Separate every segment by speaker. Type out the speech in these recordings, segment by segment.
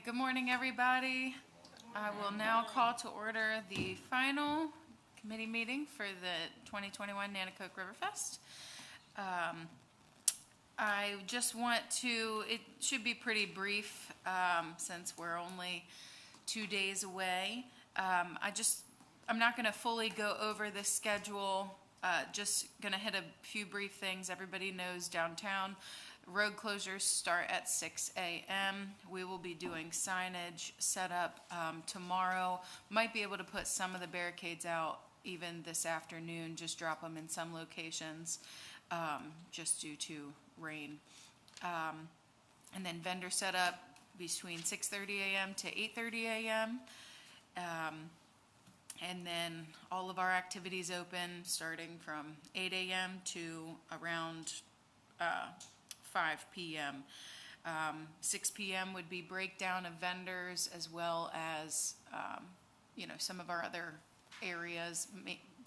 Speaker 1: Good morning, everybody. I will now call to order the final committee meeting for the 2021 Nanticoke Riverfest. I just want to, it should be pretty brief since we're only 2 days away. I'm not going to fully go over the schedule, just going to hit a few brief things. Everybody knows downtown road closures start at 6 a.m. We will be doing signage set up tomorrow. Might be able to put some of the barricades out even this afternoon, just drop them in some locations just due to rain. And then vendor setup between 6:30 a.m. to 8:30 a.m. And then all of our activities open starting from 8 a.m. to around 5 p.m. 6 p.m. would be breakdown of vendors as well as, some of our other areas,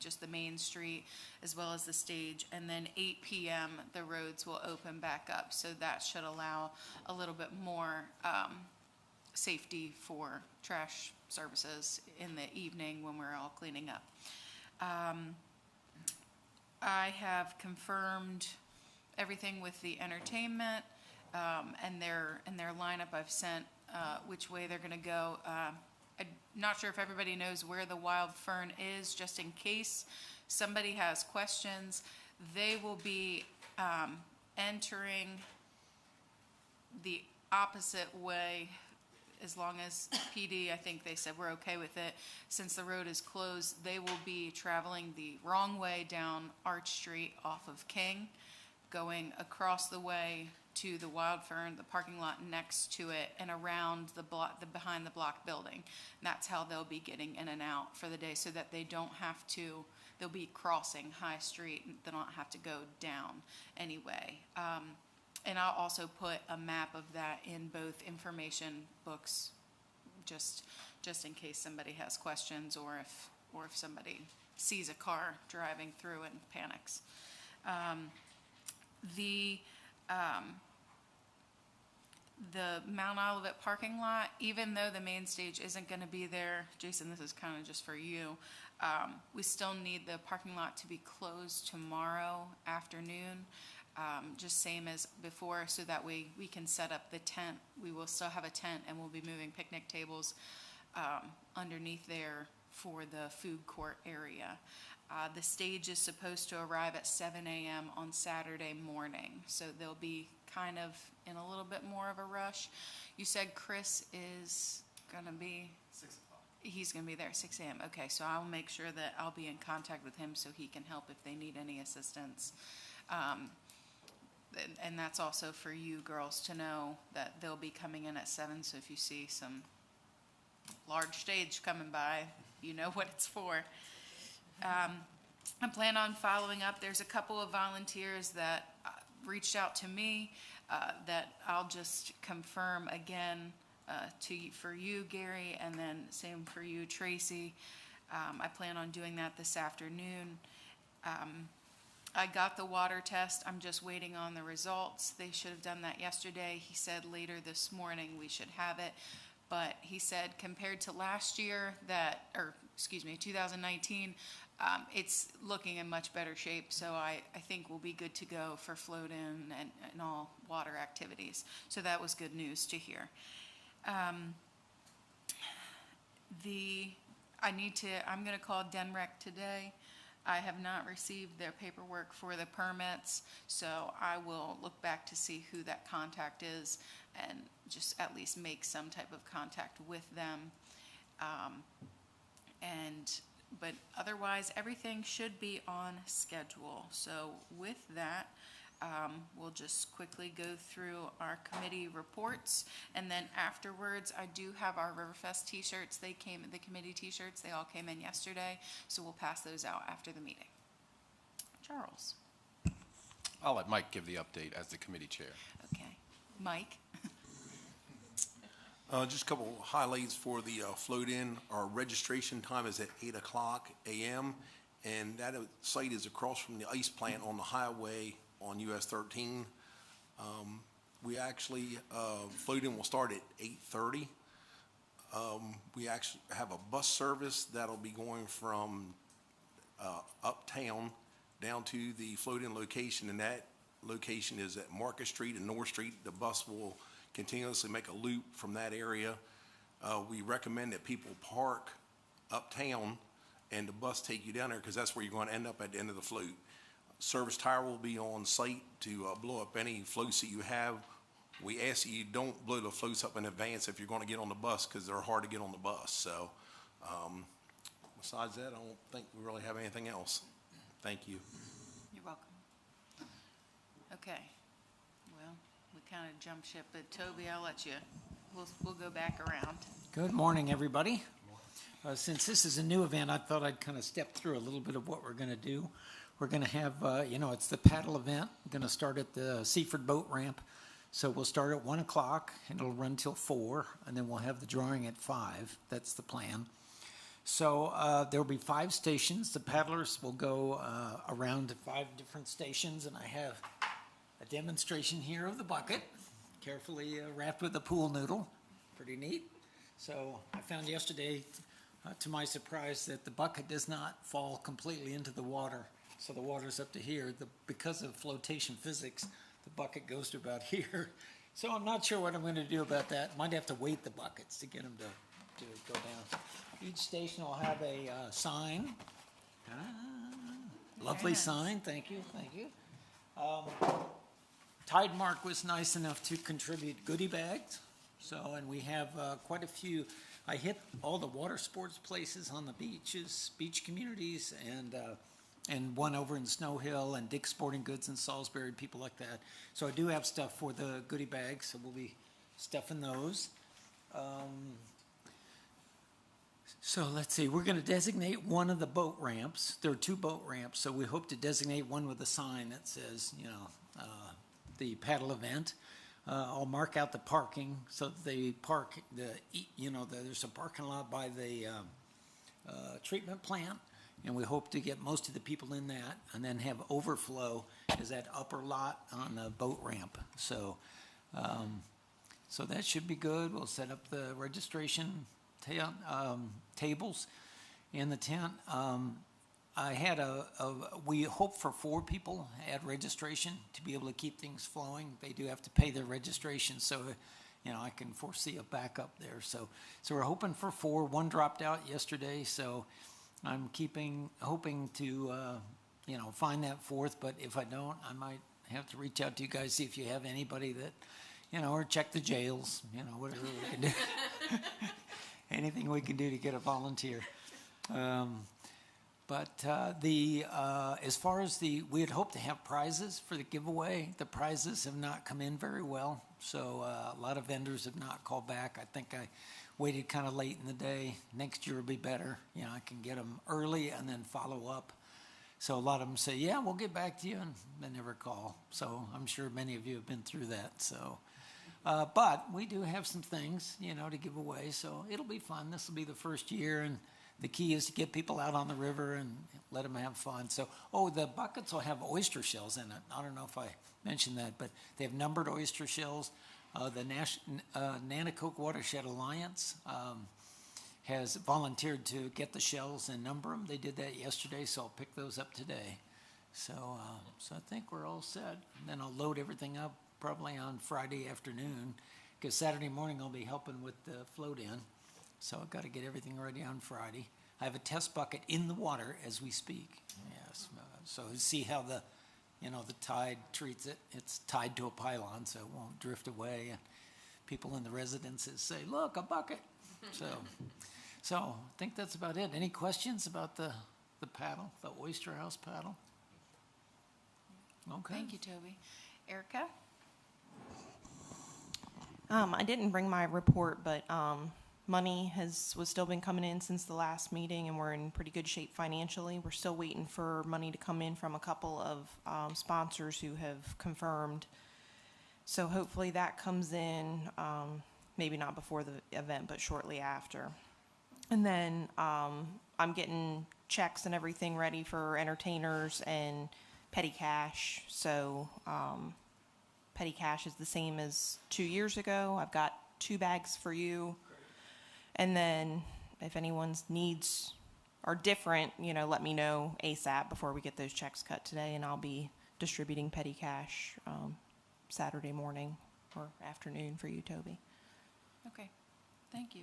Speaker 1: just the main street as well as the stage. And then 8 p.m. the roads will open back up. So that should allow a little bit more safety for trash services in the evening when we're all cleaning up. I have confirmed everything with the entertainment and their lineup. I've sent which way they're going to go. I'm not sure if everybody knows where the Wild Fern is, just in case somebody has questions. They will be entering the opposite way as long as PD, I think they said we're okay with it. Since the road is closed, they will be traveling the wrong way down Arch Street off of King, going across the way to the Wild Fern, the parking lot next to it, and around the behind the block building. And that's how they'll be getting in and out for the day, so that they don't have to, they'll be crossing High Street, and they don't have to go down anyway. And I'll also put a map of that in both information books, just in case somebody has questions, or if somebody sees a car driving through and panics. The Mount Olivet parking lot, even though the main stage isn't going to be there, Jason, this is kind of just for you, we still need the parking lot to be closed tomorrow afternoon, just same as before, so that way we can set up the tent. We will still have a tent, and we'll be moving picnic tables underneath there for the food court area. The stage is supposed to arrive at 7 a.m. on Saturday morning, so they'll be kind of in a little bit more of a rush. You said Chris is going to be
Speaker 2: 6 o'clock.
Speaker 1: He's going to be there at 6 a.m. Okay, so I'll make sure that I'll be in contact with him so he can help if they need any assistance. And that's also for you girls to know that they'll be coming in at 7. So if you see some large stage coming by, you know what it's for. I plan on following up. There's a couple of volunteers that reached out to me that I'll just confirm again for you, Gary, and then same for you, Tracy. I plan on doing that this afternoon. I got the water test. I'm just waiting on the results. They should have done that yesterday. He said later this morning we should have it. But he said compared to last year 2019, it's looking in much better shape. So I think we'll be good to go for float in and all water activities. So that was good news to hear. I'm going to call DENREC today. I have not received their paperwork for the permits, so I will look back to see who that contact is and just at least make some type of contact with them. But otherwise, everything should be on schedule. So with that, we'll just quickly go through our committee reports, and then afterwards, I do have our Riverfest t-shirts. The committee t-shirts, they all came in yesterday, so we'll pass those out after the meeting. Charles.
Speaker 2: I'll let Mike give the update as the committee chair.
Speaker 1: Okay. Mike.
Speaker 3: Just a couple highlights for the float-in. Our registration time is at 8 o'clock a.m., and that site is across from the ice plant on the highway on US 13. We actually, float-in will start at 8:30. We actually have a bus service that'll be going from uptown down to the float-in location, and that location is at Market Street and North Street. The bus will continuously make a loop from that area. We recommend that people park uptown and the bus take you down there, because that's where you're going to end up at the end of the float. Service tower will be on site to blow up any floats that you have. We ask that you don't blow the floats up in advance if you're going to get on the bus, because they're hard to get on the bus. So besides that, I don't think we really have anything else. Thank you.
Speaker 1: You're welcome. Okay. Well, we kind of jumped ship, but Toby, I'll let you, we'll go back around.
Speaker 4: Good morning, everybody. Since this is a new event, I thought I'd kind of step through a little bit of what we're going to do. We're going to have, it's the paddle event. We're going to start at the Seaford boat ramp. So we'll start at 1 o'clock, and it'll run till 4, and then we'll have the drawing at 5. That's the plan. So there'll be 5 stations. The paddlers will go around to 5 different stations, and I have a demonstration here of the bucket, carefully wrapped with a pool noodle. Pretty neat. So I found yesterday, to my surprise, that the bucket does not fall completely into the water. So the water's up to here. Because of flotation physics, the bucket goes to about here. So I'm not sure what I'm going to do about that. Might have to weight the buckets to get them to go down. Each station will have a sign. Lovely
Speaker 1: Yes.
Speaker 4: sign. Thank you. Thank you. Tidemark was nice enough to contribute goodie bags. So, and we have quite a few. I hit all the water sports places on the beaches, beach communities, and one over in Snow Hill and Dick's Sporting Goods in Salisbury, people like that. So I do have stuff for the goodie bags, so we'll be stuffing those. So let's see, we're going to designate one of the boat ramps. There are 2 boat ramps, so we hope to designate one with a sign that says, the paddle event. I'll mark out the parking so that they park there's a parking lot by the treatment plant, and we hope to get most of the people in that, and then have overflow is that upper lot on the boat ramp. So that should be good. We'll set up the registration tables in the tent. I had we hope for 4 people at registration to be able to keep things flowing. They do have to pay their registration, so, I can foresee a backup there. So we're hoping for 4. 1 dropped out yesterday, so I'm hoping to, find that 4th, but if I don't, I might have to reach out to you guys, see if you have anybody that, or check the jails, whatever we can do. Anything we can do to get a volunteer. But as far as we had hoped to have prizes for the giveaway. The prizes have not come in very well, so a lot of vendors have not called back. I think I waited kind of late in the day. Next year will be better. I can get them early and then follow up. So a lot of them say, yeah, we'll get back to you, and they never call. So I'm sure many of you have been through that. So, but we do have some things, to give away. So it'll be fun. This will be the first year, and the key is to get people out on the river and let them have fun. So, the buckets will have oyster shells in it. I don't know if I mentioned that, but they have numbered oyster shells. The Nanticoke Watershed Alliance has volunteered to get the shells and number them. They did that yesterday, so I'll pick those up today. So I think we're all set. And then I'll load everything up probably on Friday afternoon, because Saturday morning I'll be helping with the float in. So I've got to get everything ready on Friday. I have a test bucket in the water as we speak. Yes. So see how the tide treats it. It's tied to a pylon, so it won't drift away. And people in the residences say, "Look, a bucket." So I think that's about it. Any questions about the paddle, the Oyster House paddle? Okay.
Speaker 1: Thank you, Toby. Erica?
Speaker 5: I didn't bring my report, but money was still been coming in since the last meeting, and we're in pretty good shape financially. We're still waiting for money to come in from a couple of sponsors who have confirmed. So hopefully that comes in, maybe not before the event, but shortly after. And then I'm getting checks and everything ready for entertainers and petty cash. So petty cash is the same as 2 years ago. I've got 2 bags for you. And then if anyone's needs are different, let me know ASAP before we get those checks cut today, and I'll be distributing petty cash Saturday morning or afternoon for you, Toby.
Speaker 1: Okay, thank you.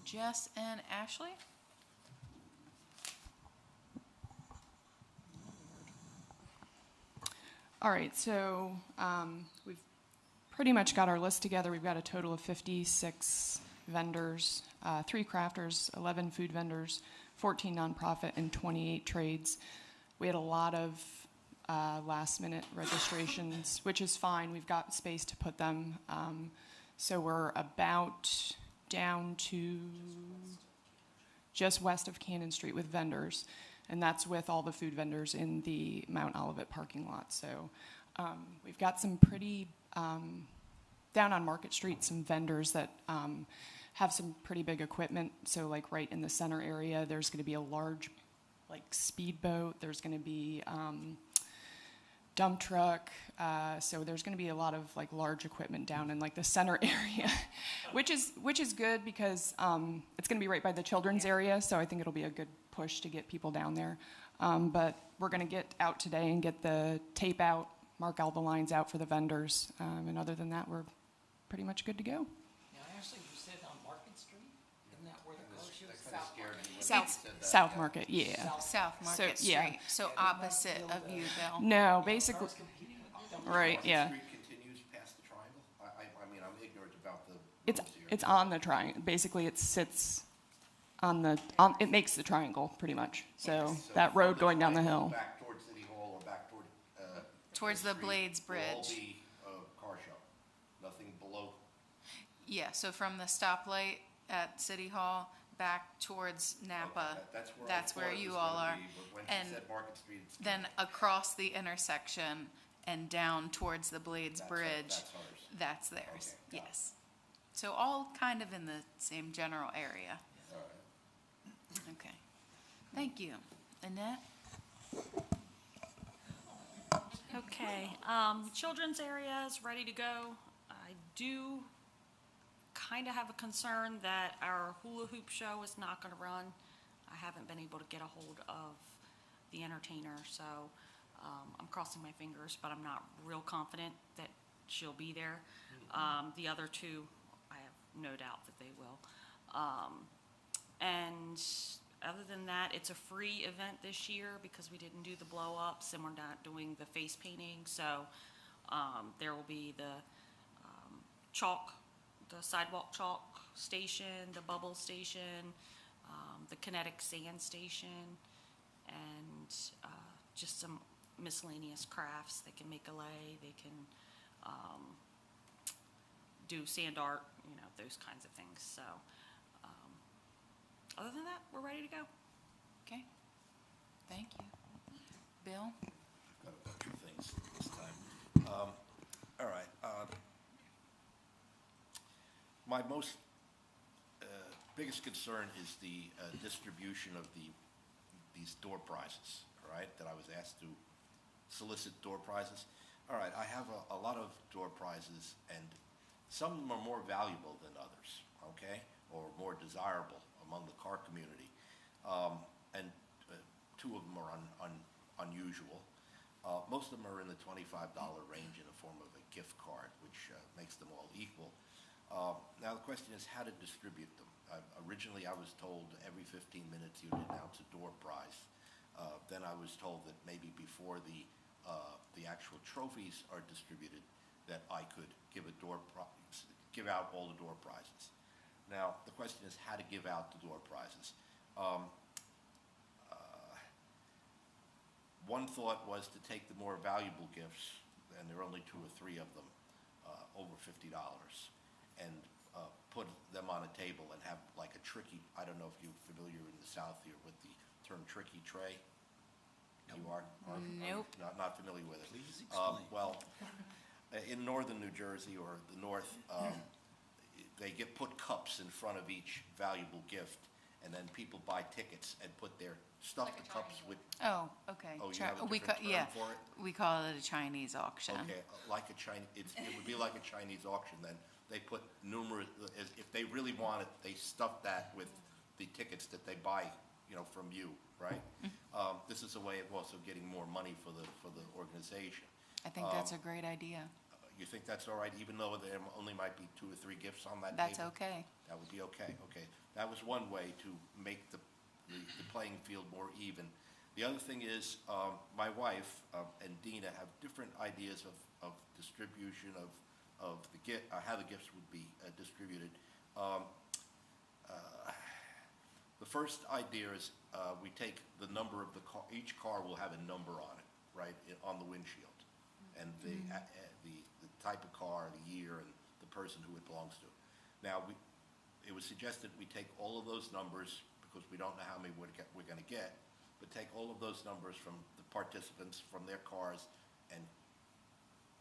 Speaker 1: Jess and Ashley?
Speaker 6: All right, so we've pretty much got our list together. We've got a total of 56 vendors, 3 crafters, 11 food vendors, 14 nonprofit, and 28 trades. We had a lot of last-minute registrations, which is fine. We've got space to put them. So we're about down to just west of Cannon Street with vendors. And that's with all the food vendors in the Mount Olivet parking lot. So we've got some pretty, down on Market Street, some vendors that have some pretty big equipment. So like right in the center area, there's going to be a large like speedboat. There's going to be dump truck. So there's going to be a lot of like large equipment down in like the center area, which is good because it's going to be right by the children's area. So I think it'll be a good push to get people down there. But we're going to get out today and get the tape out, mark all the lines out for the vendors. And other than that, we're pretty much good to go.
Speaker 4: Now, Ashley, you said on Market Street? Isn't that where the car show is?
Speaker 6: South Market, yeah.
Speaker 1: South Market
Speaker 6: So, yeah.
Speaker 1: Street, so opposite of you, Bill.
Speaker 6: No, basically, right, yeah.
Speaker 3: Street continues past the triangle? I mean, I'm ignorant about the rules here.
Speaker 6: It's on the triangle. Basically, it sits on it makes the triangle pretty much. So that road going down the hill.
Speaker 3: Back towards City Hall or back toward,
Speaker 1: Towards the
Speaker 3: Street
Speaker 1: Blades
Speaker 3: will all
Speaker 1: Bridge.
Speaker 3: be car show, nothing below.
Speaker 1: Yeah, so from the stoplight at City Hall back towards Napa,
Speaker 3: That's where I
Speaker 1: that's where
Speaker 3: thought it
Speaker 1: you
Speaker 3: was
Speaker 1: all
Speaker 3: gonna
Speaker 1: are.
Speaker 3: be, but when
Speaker 1: And
Speaker 3: she said Market Street, it's
Speaker 1: then across the intersection and down towards the Blades Bridge,
Speaker 3: that's ours.
Speaker 1: that's theirs,
Speaker 3: Okay, got it.
Speaker 1: yes. So all kind of in the same general area.
Speaker 3: All right.
Speaker 1: Okay, thank you. Annette?
Speaker 7: Okay, children's area is ready to go. I do kind of have a concern that our hula hoop show is not going to run. I haven't been able to get a hold of the entertainer, so I'm crossing my fingers, but I'm not real confident that she'll be there. The other two, I have no doubt that they will. And other than that, it's a free event this year because we didn't do the blow-ups and we're not doing the face painting. So there will be the chalk, the sidewalk chalk station, the bubble station, the kinetic sand station, and just some miscellaneous crafts. They can make a lei, they can do sand art, those kinds of things. So other than that, we're ready to go.
Speaker 1: Okay, thank you. Bill?
Speaker 8: Got a bunch of things this time. All right. My most biggest concern is the distribution of these door prizes, all right, that I was asked to solicit door prizes. All right, I have a lot of door prizes, and some of them are more valuable than others, okay, or more desirable among the car community. And two of them are unusual. Most of them are in the $25 range in the form of a gift card, which makes them all equal. Now the question is how to distribute them. Originally I was told every 15 minutes you'd announce a door prize. Then I was told that maybe before the actual trophies are distributed that I could give out all the door prizes. Now, the question is how to give out the door prizes. One thought was to take the more valuable gifts, and there are only 2 or 3 of them, over $50, and put them on a table and have like a tricky, I don't know if you're familiar in the South here with the term tricky tray. You are?
Speaker 1: Nope.
Speaker 8: Not familiar with it.
Speaker 4: Please explain.
Speaker 8: Well, in northern New Jersey or the north, they put cups in front of each valuable gift, and then people buy tickets and stuff the cups with.
Speaker 1: Oh, okay.
Speaker 8: Oh, you have a
Speaker 1: We
Speaker 8: different term
Speaker 1: yeah,
Speaker 8: for it?
Speaker 1: we call it a Chinese auction.
Speaker 8: Okay, like a Chinese, it would be like a Chinese auction then. they put numerous, if they really want it, they stuff that with the tickets that they buy, you know, from you, right? This is a way of also getting more money for the organization.
Speaker 1: I think that's a great idea.
Speaker 8: You think that's all right, even though there only might be 2 or 3 gifts on that table?
Speaker 1: That's okay.
Speaker 8: That would be okay, okay. That was one way to make the playing field more even. The other thing is, my wife and Dina have different ideas of distribution of the gift, how the gifts would be distributed. The first idea is we take the number of the car, each car will have a number on it, right, on the windshield. And the type of car, the year, and the person who it belongs to. Now, it was suggested we take all of those numbers, because we don't know how many we're going to get, but take all of those numbers from the participants, from their cars, and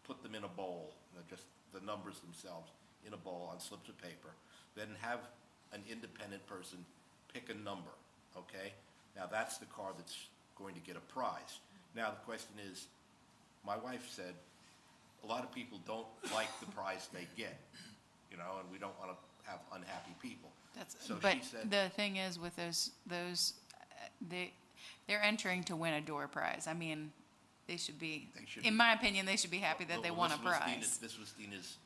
Speaker 8: put them in a bowl, you know, just the numbers themselves in a bowl on slips of paper. Then have an independent person pick a number, okay? Now, that's the car that's going to get a prize. Now, the question is, my wife said, a lot of people don't like the prize they get, you know, and we don't want to have unhappy people. So
Speaker 1: But
Speaker 8: she said,
Speaker 1: the thing is with they're entering to win a door prize. I mean, they should be, in my opinion, they should be happy that they
Speaker 8: Well,
Speaker 1: won a prize.
Speaker 8: This was Dina's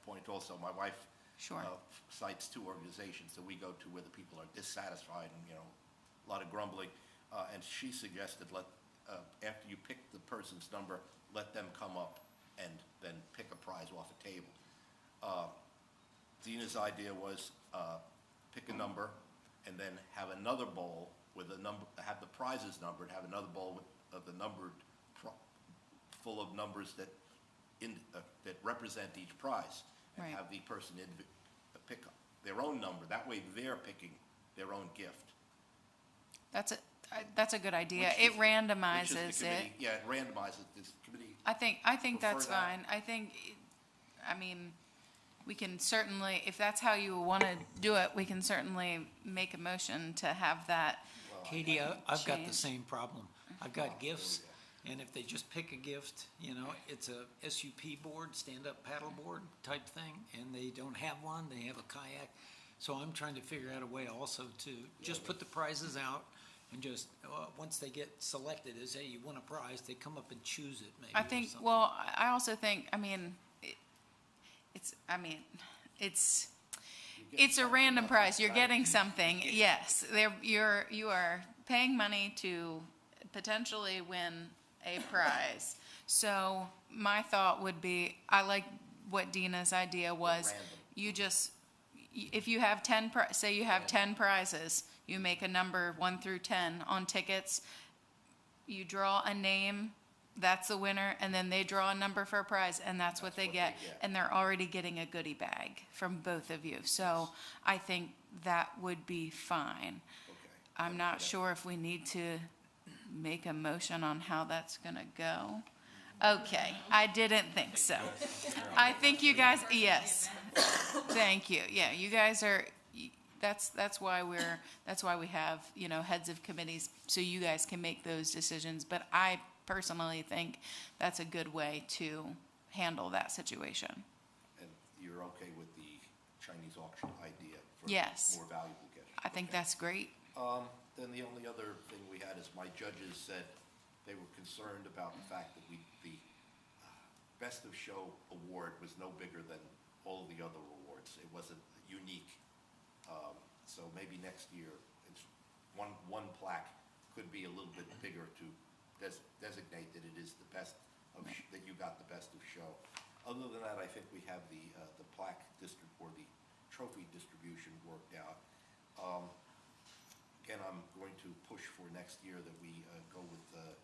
Speaker 8: point also. My wife
Speaker 1: Sure.
Speaker 8: cites 2 organizations that we go to where the people are dissatisfied and, you know, a lot of grumbling. And she suggested after you pick the person's number, let them come up and then pick a prize off a table. Dina's idea was pick a number and then have another bowl with a number, have the prizes numbered, have another bowl of the numbered, full of numbers that represent each prize, and
Speaker 1: Right.
Speaker 8: have the person pick their own number. That way they're picking their own gift.
Speaker 1: That's a good idea.
Speaker 8: Which
Speaker 1: It
Speaker 8: is the
Speaker 1: randomizes
Speaker 8: committee-
Speaker 1: it.
Speaker 8: Yeah, it randomizes this committee.
Speaker 1: I think
Speaker 8: prefer
Speaker 1: that's
Speaker 8: that.
Speaker 1: fine. I mean, we can certainly, if that's how you want to do it, we can certainly make a motion to have that.
Speaker 4: Katie, I've got the
Speaker 1: Change.
Speaker 4: same problem. I've got gifts, and if they just pick a gift, you know, it's a SUP board, stand-up paddle board type thing, and they don't have one, they have a kayak. So I'm trying to figure out a way also to just put the prizes out and just, once they get selected as, hey, you won a prize, they come up and choose it maybe
Speaker 1: I
Speaker 4: or
Speaker 1: think,
Speaker 4: something.
Speaker 1: well, I also think, it's a random prize. You're getting something, yes. You are paying money to potentially win a prize. So my thought would be, I like what Dina's idea was.
Speaker 8: Random.
Speaker 1: You just, if you have 10, say you have 10 prizes, you make a number 1 through 10 on tickets. You draw a name, that's the winner, and then they draw a number for a prize, and that's what they get. And they're already getting a goodie bag from both of you. So I think that would be fine.
Speaker 8: Okay.
Speaker 1: I'm not sure if we need to make a motion on how that's gonna go. Okay, I didn't think so. I think you guys, yes. Thank you. Yeah, you guys are, that's why we have, you know, heads of committees, so you guys can make those decisions. But I personally think that's a good way to handle that situation.
Speaker 8: And you're okay with the Chinese auction idea for
Speaker 1: Yes.
Speaker 8: more valuable gifts?
Speaker 1: I think
Speaker 8: Okay.
Speaker 1: that's great.
Speaker 8: Then the only other thing we had is my judges said they were concerned about the fact that the Best of Show award was no bigger than all of the other awards. It wasn't unique. So maybe next year, it's one plaque could be a little bit bigger to designate that it is the best of, that you got the Best of Show. Other than that, I think we have the plaque or the trophy distribution worked out. Again, I'm going to push for next year that we go with the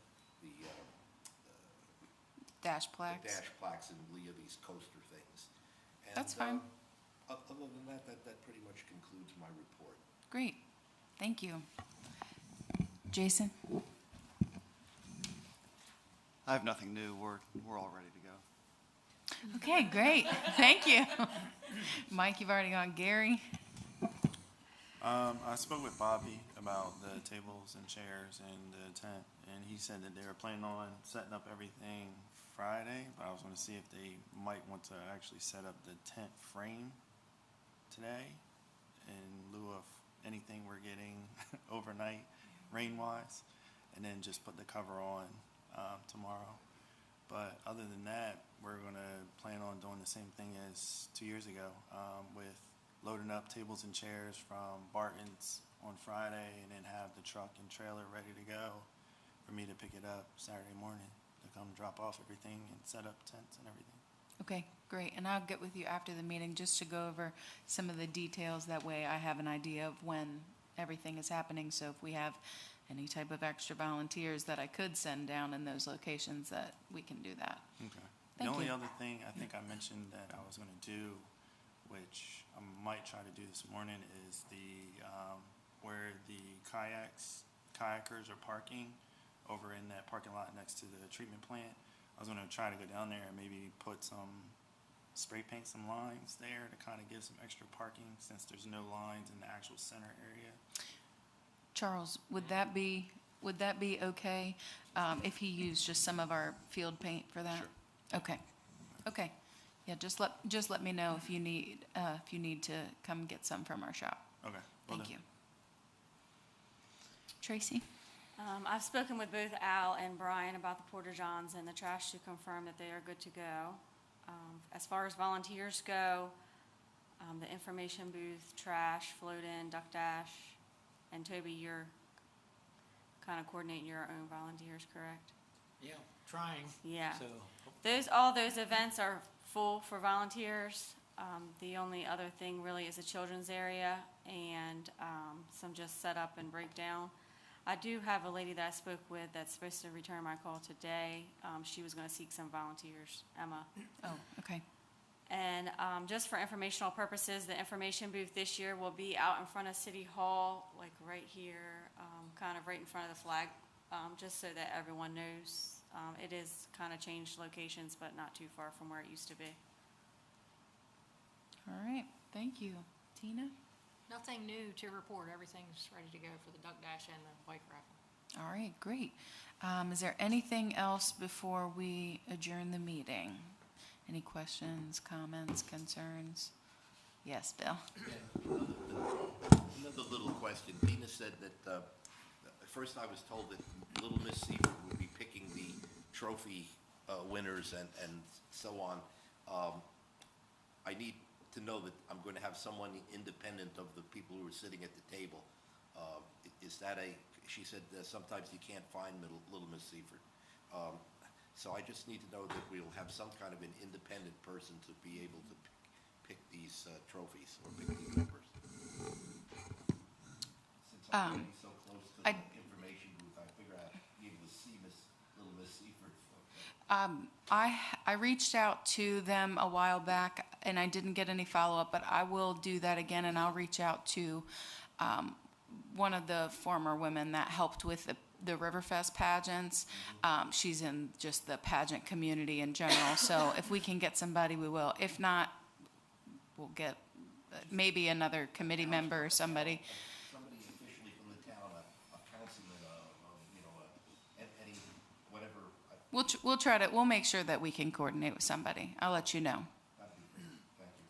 Speaker 1: Dash plaques.
Speaker 8: dash plaques in lieu of these coaster things. And,
Speaker 1: That's fine.
Speaker 8: Other than that pretty much concludes my report.
Speaker 1: Great. Thank you. Jason?
Speaker 9: I have nothing new. We're all ready to go.
Speaker 1: Okay, great. Thank you. Mike, you've already gone. Gary?
Speaker 10: I spoke with Bobby about the tables and chairs and the tent, and he said that they were planning on setting up everything Friday, but I was gonna see if they might want to actually set up the tent frame today in lieu of anything we're getting overnight rain-wise, and then just put the cover on tomorrow. But other than that, we're gonna plan on doing the same thing as 2 years ago, with loading up tables and chairs from Barton's on Friday, and then have the truck and trailer ready to go for me to pick it up Saturday morning to come drop off everything and set up tents and everything.
Speaker 1: Okay, great. And I'll get with you after the meeting just to go over some of the details. That way I have an idea of when everything is happening. So if we have any type of extra volunteers that I could send down in those locations, that we can do that.
Speaker 10: Okay.
Speaker 1: Thank
Speaker 10: The only
Speaker 1: you.
Speaker 10: other thing I think I mentioned that I was gonna do, which I might try to do this morning, is where the kayakers are parking over in that parking lot next to the treatment plant. I was gonna try to go down there and maybe spray paint some lines there to kind of give some extra parking, since there's no lines in the actual center area.
Speaker 1: Charles, would that be okay if he used just some of our field paint for that?
Speaker 2: Sure.
Speaker 1: Okay. Yeah, just let me know if you need to come get some from our shop.
Speaker 10: Okay.
Speaker 1: Thank you. Tracy?
Speaker 11: I've spoken with both Al and Brian about the Porta Johns and the trash to confirm that they are good to go. As far as volunteers go, the information booth, trash, float-in, duck dash, and Toby, you're kind of coordinating your own volunteers, correct?
Speaker 4: Yeah, trying.
Speaker 11: Yeah.
Speaker 4: So,
Speaker 11: All those events are full for volunteers. The only other thing really is the children's area and some just setup and breakdown. I do have a lady that I spoke with that's supposed to return my call today. She was going to seek some volunteers, Emma.
Speaker 1: Oh, okay.
Speaker 11: And just for informational purposes, the information booth this year will be out in front of City Hall, like right here, kind of right in front of the flag, just so that everyone knows. It is kind of changed locations, but not too far from where it used to be.
Speaker 1: All right, thank you. Tina?
Speaker 12: Nothing new to report. Everything's ready to go for the duck dash and the bike raffle.
Speaker 1: All right, great. Is there anything else before we adjourn the meeting? Any questions, comments, concerns? Yes, Bill?
Speaker 8: Another little question. Tina said that, at first I was told that Little Miss Seaford would be picking the trophy winners and so on. I need to know that I'm going to have someone independent of the people who are sitting at the table. Is that she said sometimes you can't find Little Miss Seaford. So I just need to know that we'll have some kind of an independent person to be able to pick these trophies or pick these members. Since I'm getting so close to the information booth, I figure I'd be able to see Little Miss Seaford.
Speaker 1: I reached out to them a while back, and I didn't get any follow-up, but I will do that again, and I'll reach out to one of the former women that helped with the Riverfest pageants. She's in just the pageant community in general, so if we can get somebody, we will. If not, we'll get maybe another committee member or somebody.
Speaker 8: Somebody officially from the town, a councilman, any, whatever.
Speaker 1: We'll try to, we'll make sure that we can coordinate with somebody. I'll let you know.
Speaker 8: That'd be great. Thank you.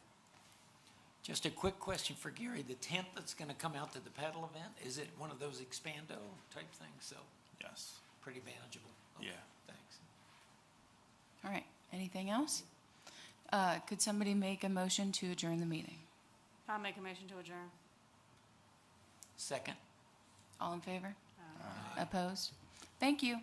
Speaker 4: just a quick question for Gary. The tent that's going to come out to the paddle event, is it one of those expando type things? So
Speaker 10: Yes.
Speaker 4: pretty manageable. Okay,
Speaker 10: Yeah.
Speaker 4: thanks.
Speaker 1: All right, anything else? Could somebody make a motion to adjourn the meeting?
Speaker 11: I'll make a motion to adjourn.
Speaker 4: Second.
Speaker 1: All in favor? Opposed? Thank you.